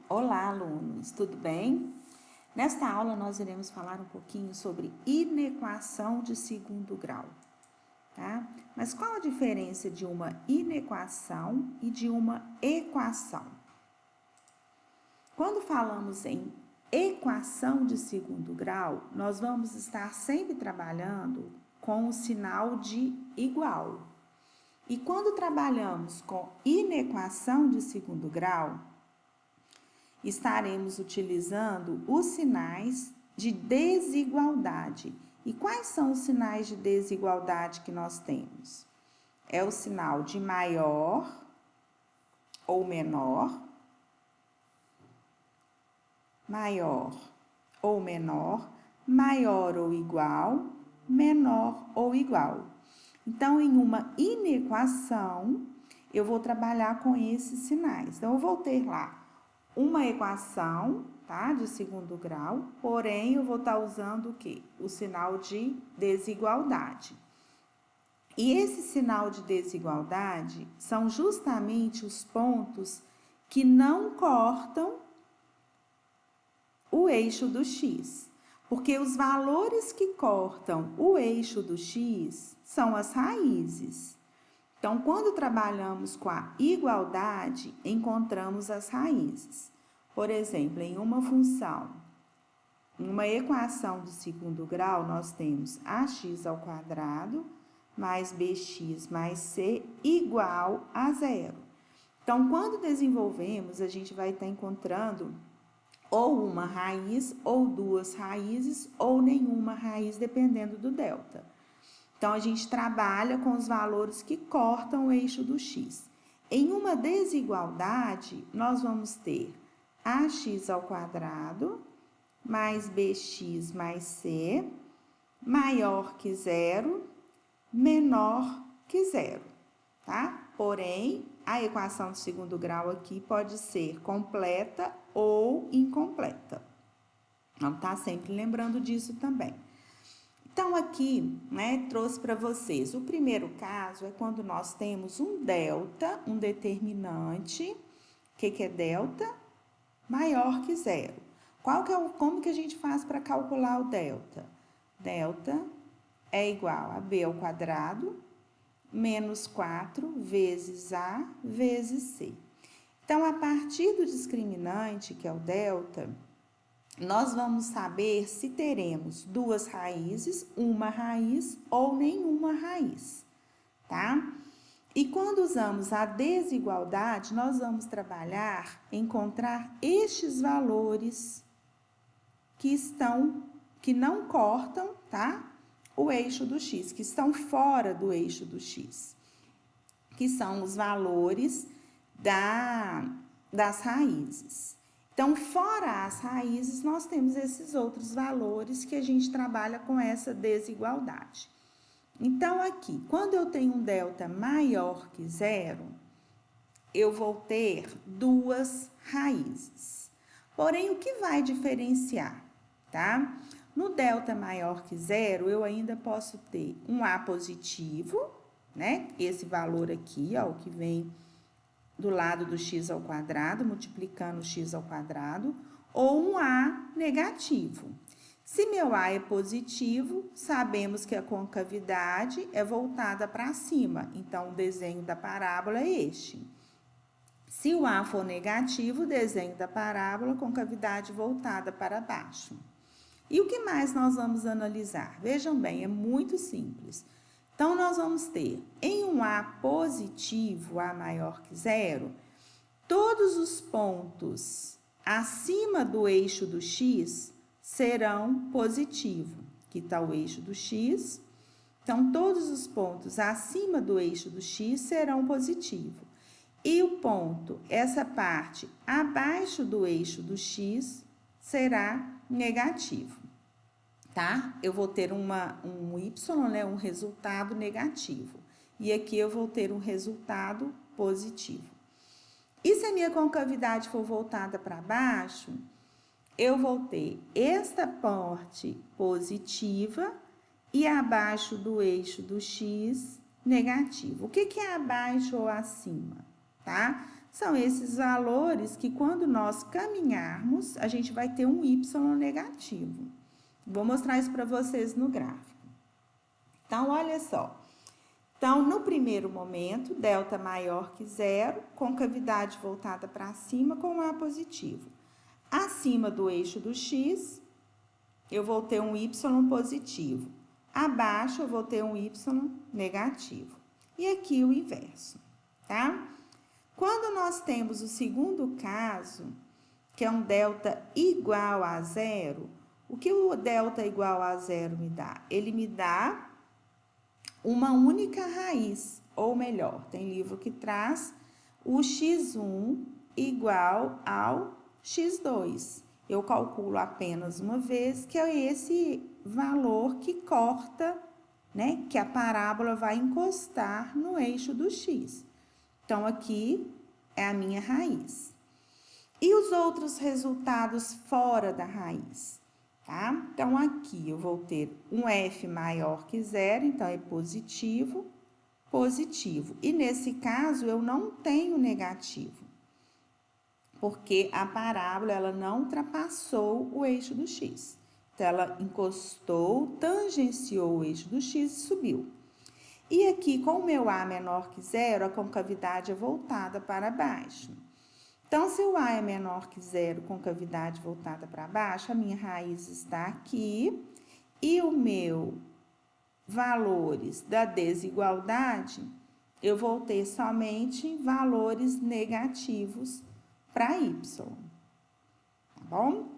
Olá, alunos, tudo bem? Nesta aula, nós iremos falar um pouquinho sobre inequação de segundo grau, tá? Mas qual a diferença de uma inequação e de uma equação? Quando falamos em equação de segundo grau, nós vamos estar sempre trabalhando com o sinal de igual. E quando trabalhamos com inequação de segundo grau, estaremos utilizando os sinais de desigualdade. E quais são os sinais de desigualdade que nós temos? É o sinal de maior ou menor, maior ou menor, maior ou igual, menor ou igual. Então, em uma inequação, eu vou trabalhar com esses sinais. Então, eu vou ter lá uma equação, tá, de segundo grau, porém eu vou estar usando o quê? O sinal de desigualdade. E esse sinal de desigualdade são justamente os pontos que não cortam o eixo do x, porque os valores que cortam o eixo do x são as raízes. Então, quando trabalhamos com a igualdade, encontramos as raízes. Por exemplo, em uma função, em uma equação de segundo grau, nós temos ax ao quadrado mais bx mais c igual a zero. Então, quando desenvolvemos, a gente vai estar encontrando ou uma raiz, ou duas raízes, ou nenhuma raiz, dependendo do delta. Então, a gente trabalha com os valores que cortam o eixo do x. Em uma desigualdade, nós vamos ter ax ao quadrado mais bx mais c maior que zero, menor que zero, tá? Porém, a equação de segundo grau aqui pode ser completa ou incompleta. Vamos estar sempre lembrando disso também. Então, aqui, né, trouxe para vocês, o primeiro caso é quando nós temos um delta, um determinante, o que é delta? Maior que zero. Como que a gente faz para calcular o delta? Delta é igual a b ao quadrado menos 4 vezes a vezes c. Então, a partir do discriminante, que é o delta, nós vamos saber se teremos duas raízes, uma raiz ou nenhuma raiz, tá? E quando usamos a desigualdade, nós vamos trabalhar, encontrar estes valores que não cortam, tá? O eixo do x, que estão fora do eixo do x, que são os valores das raízes. Então, fora as raízes, nós temos esses outros valores que a gente trabalha com essa desigualdade. Então, aqui, quando eu tenho um delta maior que zero, eu vou ter duas raízes. Porém, o que vai diferenciar, tá? No delta maior que zero, eu ainda posso ter um a positivo, né? Esse valor aqui, ó, o que vem do lado do x ao quadrado, multiplicando o x ao quadrado, ou um a negativo. Se meu a é positivo, sabemos que a concavidade é voltada para cima, então o desenho da parábola é este. Se o a for negativo, o desenho da parábola, concavidade voltada para baixo. E o que mais nós vamos analisar? Vejam bem, é muito simples. Então, nós vamos ter, em um A positivo, A maior que zero, todos os pontos acima do eixo do x serão positivos. Aqui está o eixo do x. Então, todos os pontos acima do eixo do x serão positivos. E o ponto, essa parte abaixo do eixo do x, será negativo. Tá? Eu vou ter um y, né, um resultado negativo. E aqui eu vou ter um resultado positivo. E se a minha concavidade for voltada para baixo, eu vou ter esta parte positiva e abaixo do eixo do x negativo. O que é abaixo ou acima? Tá? São esses valores que, quando nós caminharmos, a gente vai ter um y negativo. Vou mostrar isso para vocês no gráfico. Então, olha só. Então, no primeiro momento, delta maior que zero, concavidade voltada para cima com A positivo. Acima do eixo do x, eu vou ter um y positivo. Abaixo, eu vou ter um y negativo. E aqui o inverso, tá? Quando nós temos o segundo caso, que é um delta igual a zero, o que o delta igual a zero me dá? Ele me dá uma única raiz, ou melhor, tem livro que traz o x1 igual ao x2. Eu calculo apenas uma vez, que é esse valor que corta, né? Que a parábola vai encostar no eixo do x. Então, aqui é a minha raiz. E os outros resultados fora da raiz, tá? Então, aqui eu vou ter um f maior que zero, então é positivo, positivo. E nesse caso, eu não tenho negativo, porque a parábola ela não ultrapassou o eixo do x. Então, ela encostou, tangenciou o eixo do x e subiu. E aqui, com o meu A menor que zero, a concavidade é voltada para baixo. Então, se o A é menor que zero, concavidade voltada para baixo, a minha raiz está aqui. E o meu valores da desigualdade, eu vou ter somente valores negativos para y, tá bom?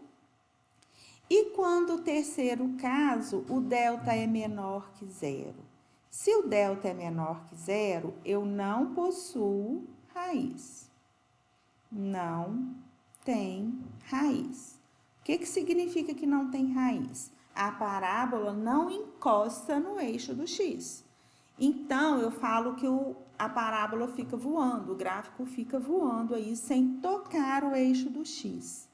E quando o terceiro caso, o delta é menor que zero? Se o delta é menor que zero, eu não possuo raiz. Não tem raiz. O que significa que não tem raiz? A parábola não encosta no eixo do x. Então, eu falo que a parábola fica voando, o gráfico fica voando aí sem tocar o eixo do x.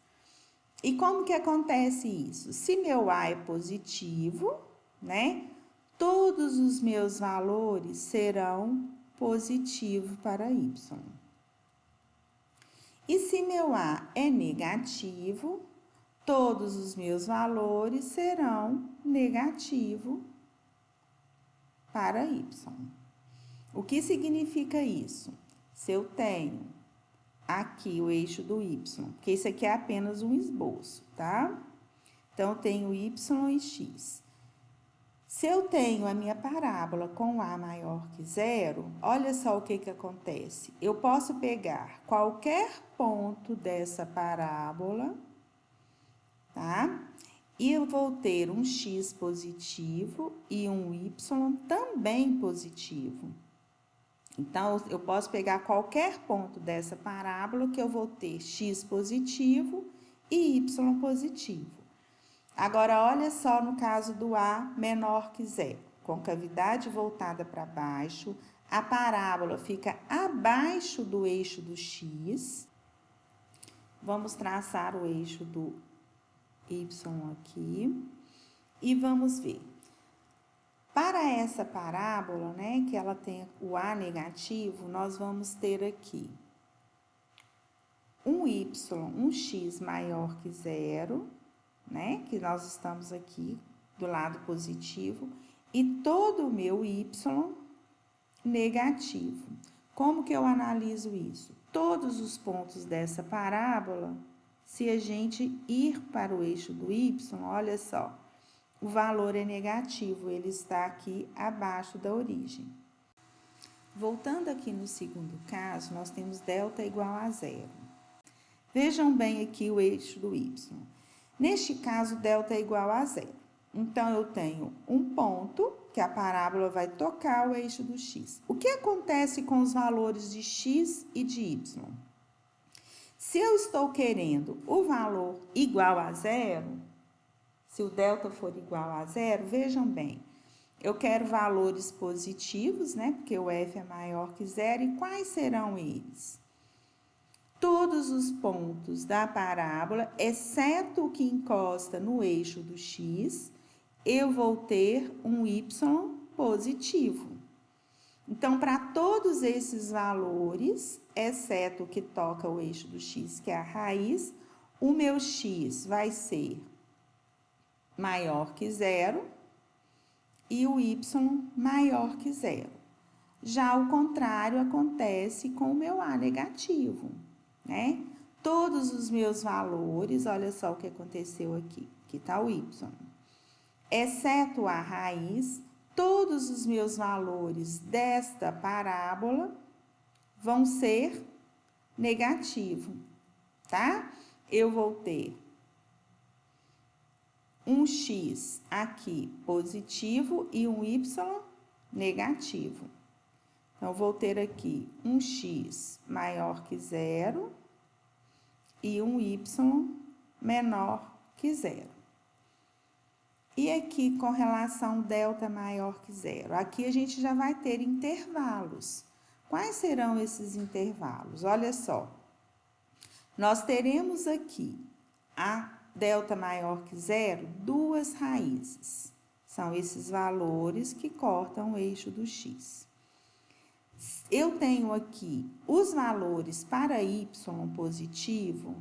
E como que acontece isso? Se meu A é positivo, né? Todos os meus valores serão positivos para y. E se meu A é negativo, todos os meus valores serão negativos para y. O que significa isso? Se eu tenho aqui o eixo do y, porque isso aqui é apenas um esboço, tá? Então, eu tenho y e x. Se eu tenho a minha parábola com A maior que zero, olha só o que acontece. Eu posso pegar qualquer ponto dessa parábola, tá? E eu vou ter um x positivo e um y também positivo. Então, eu posso pegar qualquer ponto dessa parábola que eu vou ter x positivo e y positivo. Agora, olha só no caso do A menor que zero. Concavidade voltada para baixo, a parábola fica abaixo do eixo do x. Vamos traçar o eixo do y aqui e vamos ver. Para essa parábola, né, que ela tem o A negativo, nós vamos ter aqui um y, um x maior que zero, né, que nós estamos aqui do lado positivo, e todo o meu y negativo. Como que eu analiso isso? Todos os pontos dessa parábola, se a gente ir para o eixo do y, olha só, o valor é negativo, ele está aqui abaixo da origem. Voltando aqui no segundo caso, nós temos delta igual a zero. Vejam bem aqui o eixo do y. Neste caso, delta é igual a zero. Então, eu tenho um ponto, que a parábola vai tocar o eixo do x. O que acontece com os valores de x e de y? Se eu estou querendo o valor igual a zero, se o delta for igual a zero, vejam bem, eu quero valores positivos, né? Porque o f é maior que zero. E quais serão eles? Todos os pontos da parábola, exceto o que encosta no eixo do x, eu vou ter um y positivo. Então, para todos esses valores, exceto o que toca o eixo do x, que é a raiz. O meu x vai ser maior que zero e o y maior que zero. Já o contrário acontece com o meu a negativo, né? Todos os meus valores, olha só o que aconteceu aqui. Aqui está o y. Exceto a raiz, todos os meus valores desta parábola vão ser negativo, tá? Eu vou ter um x aqui positivo e um y negativo. Então, vou ter aqui um x maior que zero e um y menor que zero. E aqui, com relação delta maior que zero, aqui a gente já vai ter intervalos. Quais serão esses intervalos? Olha só, nós teremos aqui a delta maior que zero, duas raízes. São esses valores que cortam o eixo do x. Eu tenho aqui os valores para y positivo.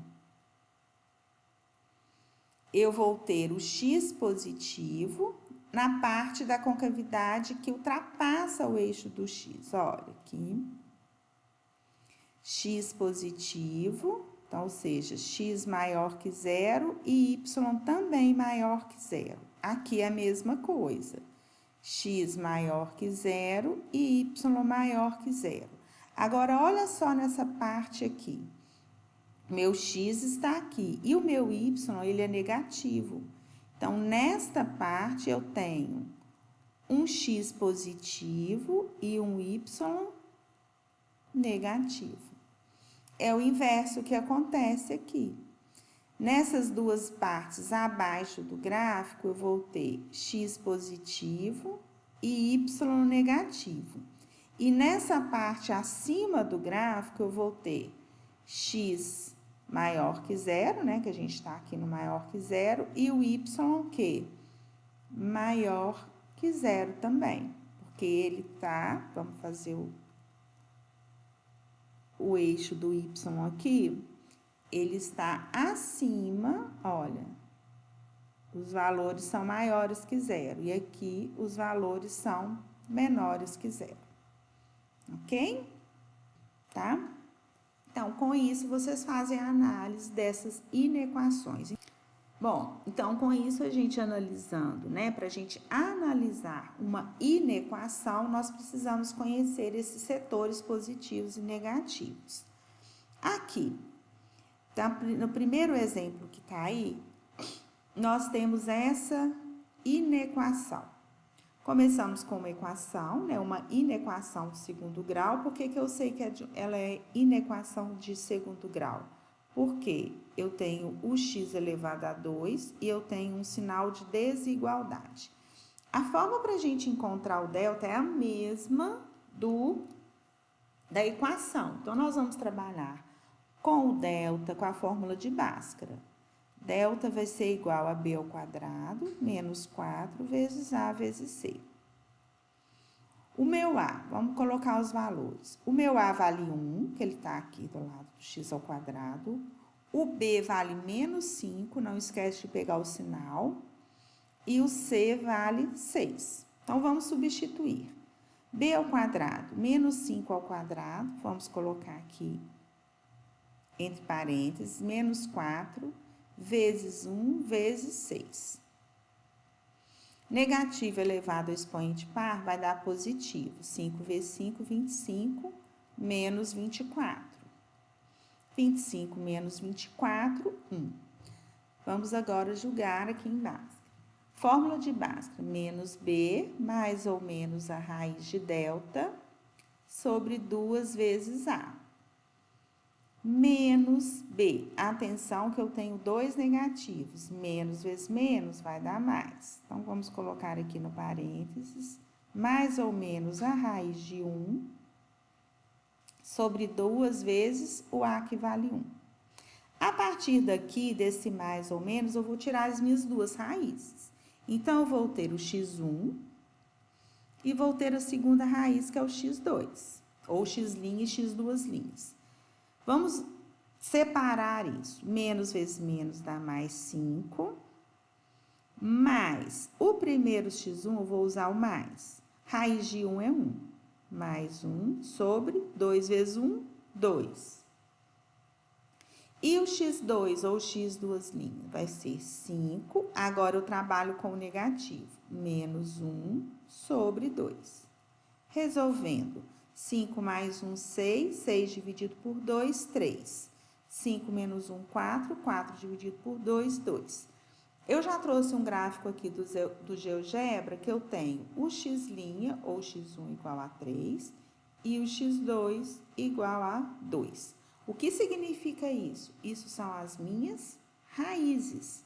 Eu vou ter o x positivo na parte da concavidade que ultrapassa o eixo do x. Olha aqui. X positivo, então, ou seja, x maior que zero e y também maior que zero. Aqui é a mesma coisa. X maior que zero e y maior que zero. Agora, olha só nessa parte aqui. Meu x está aqui e o meu y, ele é negativo. Então, nesta parte, eu tenho um x positivo e um y negativo. É o inverso que acontece aqui. Nessas duas partes abaixo do gráfico, eu vou ter x positivo e y negativo. E nessa parte acima do gráfico, eu vou ter x maior que zero, né? Que a gente está aqui no maior que zero, e o y que maior que zero também. Porque ele tá, vamos fazer o eixo do y aqui, ele está acima, olha, os valores são maiores que zero, e aqui os valores são menores que zero, ok? Tá? Então, com isso, vocês fazem a análise dessas inequações. Bom, então, com isso, a gente analisando, né, para a gente analisar uma inequação, nós precisamos conhecer esses setores positivos e negativos. Aqui, tá, no primeiro exemplo que está aí, nós temos essa inequação. Começamos com uma equação, né, uma inequação de segundo grau. Por que eu sei que ela é inequação de segundo grau? Porque eu tenho o x elevado a 2 e eu tenho um sinal de desigualdade. A forma para a gente encontrar o delta é a mesma da equação. Então, nós vamos trabalhar com o delta, com a fórmula de Bhaskara. Delta vai ser igual a b ao quadrado menos 4 vezes a vezes c. O meu a, vamos colocar os valores. O meu a vale 1, que ele está aqui do lado do x ao quadrado. O b vale menos 5, não esquece de pegar o sinal. E o c vale 6. Então, vamos substituir. B ao quadrado menos 5 ao quadrado, vamos colocar aqui entre parênteses, menos 4 vezes 1 vezes 6. Negativo elevado ao expoente par vai dar positivo. 5 vezes 5, 25, menos 24. 25 menos 24, 1. Vamos agora julgar aqui em Bhaskara. Fórmula de Bhaskara, menos b, mais ou menos a raiz de delta, sobre 2 vezes a. Menos b. Atenção que eu tenho dois negativos. Menos vezes menos vai dar mais. Então, vamos colocar aqui no parênteses, mais ou menos a raiz de 1, sobre 2 vezes o a que vale 1. A partir daqui, desse mais ou menos, eu vou tirar as minhas duas raízes. Então, eu vou ter o x1 e vou ter a segunda raiz, que é o x2, ou x' e x duas linhas. Vamos separar isso. Menos vezes menos dá mais 5. Mais o primeiro x1, eu vou usar o mais. Raiz de 1 é 1. Mais 1 sobre 2 vezes 1, 2. E o x2, ou x duas linhas, vai ser 5. Agora, eu trabalho com o negativo. Menos 1 sobre 2. Resolvendo. 5 mais 1, 6. 6 dividido por 2, 3. 5 menos 1, 4. 4 dividido por 2, 2. Eu já trouxe um gráfico aqui do GeoGebra que eu tenho o x', ou x1 igual a 3, e o x2 igual a 2. O que significa isso? Isso são as minhas raízes.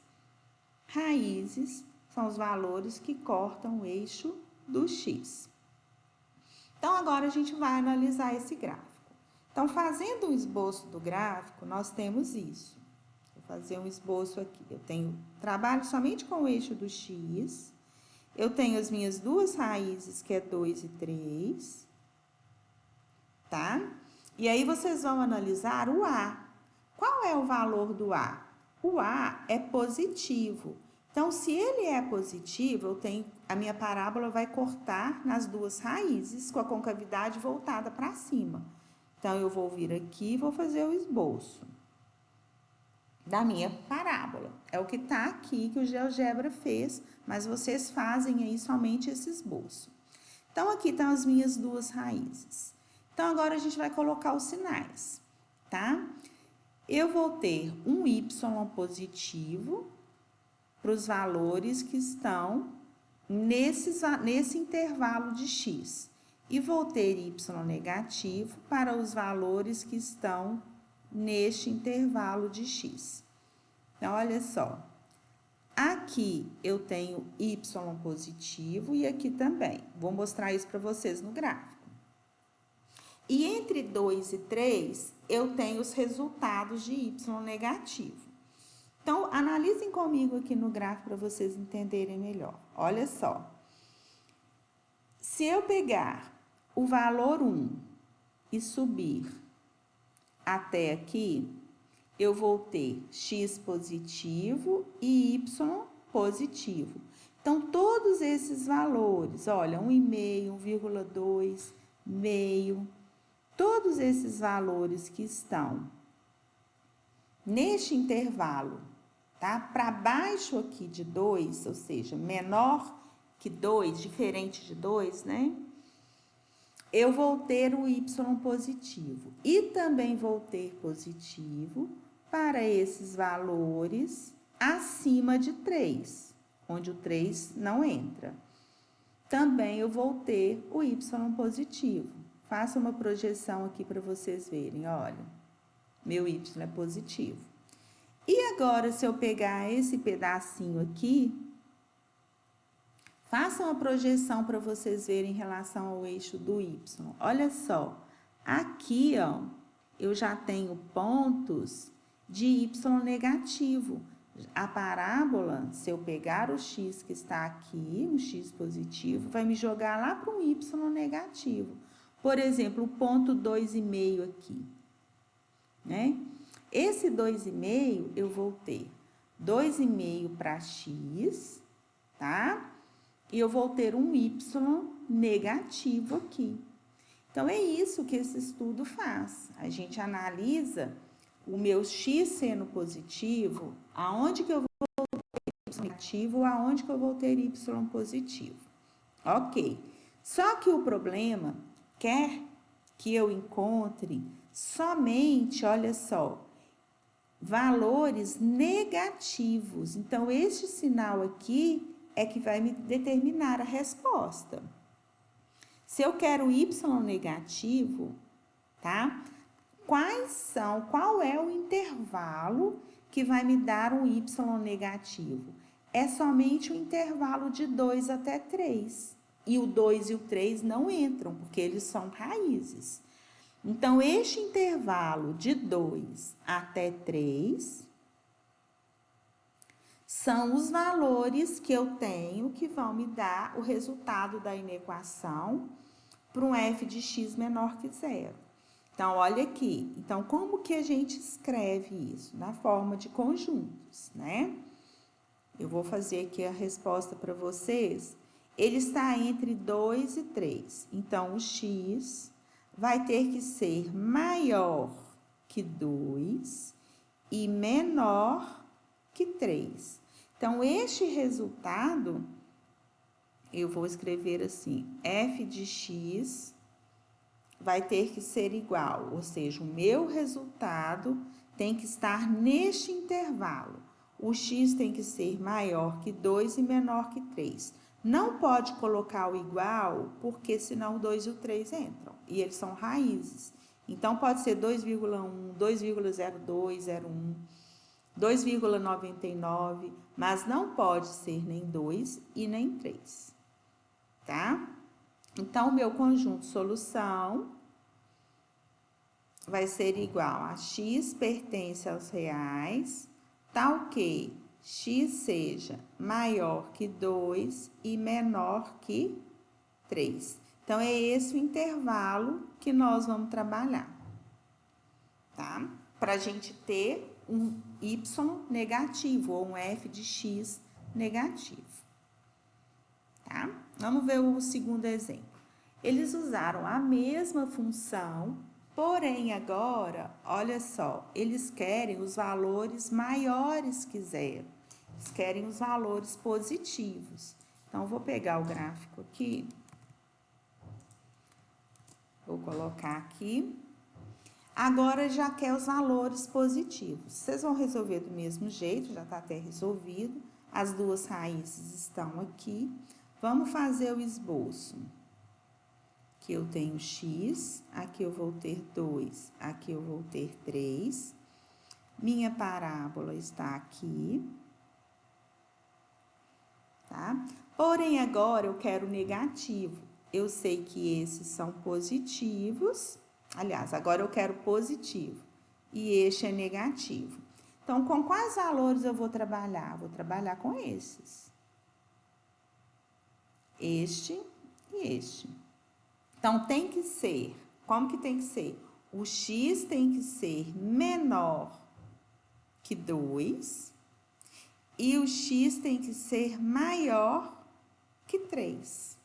Raízes são os valores que cortam o eixo do x. Então, agora a gente vai analisar esse gráfico. Então, fazendo um esboço do gráfico, nós temos isso. Vou fazer um esboço aqui. Eu trabalho somente com o eixo do x. Eu tenho as minhas duas raízes, que é 2 e 3. Tá? E aí, vocês vão analisar o A. Qual é o valor do A? O A é positivo. Então, se ele é positivo, a minha parábola vai cortar nas duas raízes, com a concavidade voltada para cima. Então, eu vou vir aqui e vou fazer o esboço da minha parábola. É o que está aqui, que o GeoGebra fez, mas vocês fazem aí somente esse esboço. Então, aqui estão as minhas duas raízes. Então, agora a gente vai colocar os sinais, tá? Eu vou ter um y positivo para os valores que estão nesse intervalo de x. E vou ter y negativo para os valores que estão neste intervalo de x. Então, olha só. Aqui eu tenho y positivo e aqui também. Vou mostrar isso para vocês no gráfico. E entre 2 e 3, eu tenho os resultados de y negativo. Então, analisem comigo aqui no gráfico para vocês entenderem melhor. Olha só. Se eu pegar o valor 1 e subir até aqui, eu vou ter x positivo e y positivo. Então, todos esses valores, olha, 1,5, 1,2, meio, todos esses valores que estão neste intervalo, tá? Para baixo aqui de 2, ou seja, menor que 2, diferente de 2, né? Eu vou ter o y positivo. E também vou ter positivo para esses valores acima de 3, onde o 3 não entra. Também eu vou ter o y positivo. Faça uma projeção aqui para vocês verem, olha, meu y é positivo. E agora, se eu pegar esse pedacinho aqui, faça uma projeção para vocês verem em relação ao eixo do y. Olha só, aqui, ó, eu já tenho pontos de y negativo. A parábola, se eu pegar o x que está aqui, um x positivo, vai me jogar lá para um y negativo. Por exemplo, o ponto 2,5 aqui, né? Esse 2,5 eu vou ter 2,5 para x, tá? E eu vou ter um y negativo aqui. Então, é isso que esse estudo faz. A gente analisa o meu x sendo positivo, aonde que eu vou ter y negativo, aonde que eu vou ter y positivo. Ok. Só que o problema quer que eu encontre somente, olha só, valores negativos. Então, este sinal aqui é que vai me determinar a resposta. Se eu quero y negativo, tá? Qual é o intervalo que vai me dar um y negativo? É somente o intervalo de 2 até 3. E o 2 e o 3 não entram, porque eles são raízes. Então, este intervalo de 2 até 3 são os valores que eu tenho que vão me dar o resultado da inequação para um f de x menor que 0. Então, olha aqui. Então, como que a gente escreve isso? Na forma de conjuntos, né? Eu vou fazer aqui a resposta para vocês. Ele está entre 2 e 3. Então, o x vai ter que ser maior que 2 e menor que 3. Então, este resultado, eu vou escrever assim, f de x vai ter que ser igual, ou seja, o meu resultado tem que estar neste intervalo. O x tem que ser maior que 2 e menor que 3. Não pode colocar o igual, porque senão o 2 e o 3 entram, e eles são raízes. Então, pode ser 2,1, 2,02, 01, 2,99, mas não pode ser nem 2 e nem 3, tá? Então, o meu conjunto solução vai ser igual a x pertence aos reais, tal que x seja maior que 2 e menor que 3. Então, é esse o intervalo que nós vamos trabalhar, tá? Para a gente ter um y negativo ou um f de x negativo, tá? Vamos ver o segundo exemplo. Eles usaram a mesma função, porém agora, olha só, eles querem os valores maiores que zero. Eles querem os valores positivos. Então, eu vou pegar o gráfico aqui. Vou colocar aqui. Agora, já quer os valores positivos. Vocês vão resolver do mesmo jeito, já está até resolvido. As duas raízes estão aqui. Vamos fazer o esboço. Aqui eu tenho x, aqui eu vou ter 2, aqui eu vou ter 3. Minha parábola está aqui, tá? Porém, agora eu quero negativo. Eu sei que esses são positivos. Aliás, agora eu quero positivo e este é negativo. Então, com quais valores eu vou trabalhar? Vou trabalhar com esses. Este e este. Então, tem que ser, como que tem que ser? O x tem que ser menor que 2 e o x tem que ser maior que 3,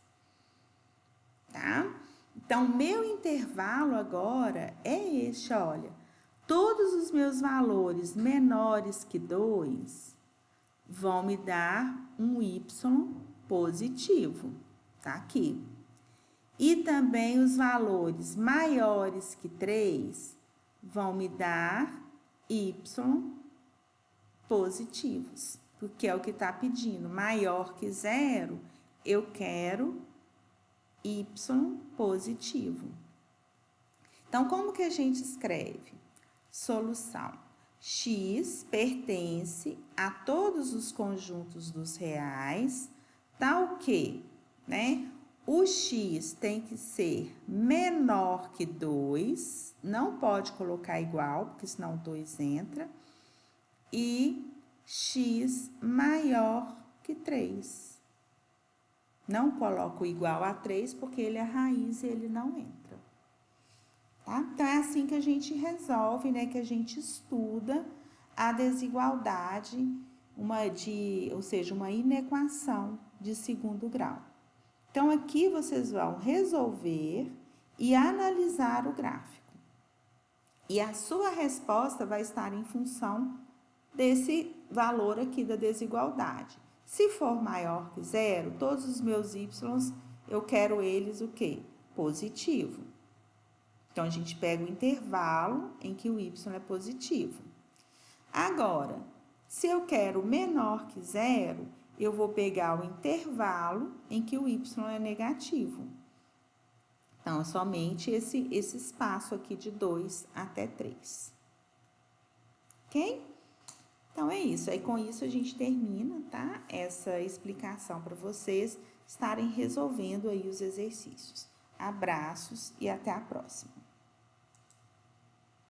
tá? Então, meu intervalo agora é este, olha. Todos os meus valores menores que 2 vão me dar um y positivo, tá aqui. E também os valores maiores que 3 vão me dar y positivos, porque é o que está pedindo. Maior que 0, eu quero y positivo. Então, como que a gente escreve? Solução. X pertence a todos os conjuntos dos reais, tal que, né? O x tem que ser menor que 2, não pode colocar igual, porque senão 2 entra, e x maior que 3. Não coloco igual a 3, porque ele é raiz e ele não entra. Tá? Então, é assim que a gente resolve, né? Que a gente estuda a desigualdade, ou seja, uma inequação de segundo grau. Então, aqui vocês vão resolver e analisar o gráfico. E a sua resposta vai estar em função desse valor aqui da desigualdade. Se for maior que 0, todos os meus y, eu quero eles o quê? Positivo. Então, a gente pega o intervalo em que o y é positivo. Agora, se eu quero menor que 0, eu vou pegar o intervalo em que o y é negativo. Então, é somente esse espaço aqui de 2 até 3. Ok? Então, é isso. Aí, com isso, a gente termina, tá? Essa explicação para vocês estarem resolvendo aí os exercícios. Abraços e até a próxima.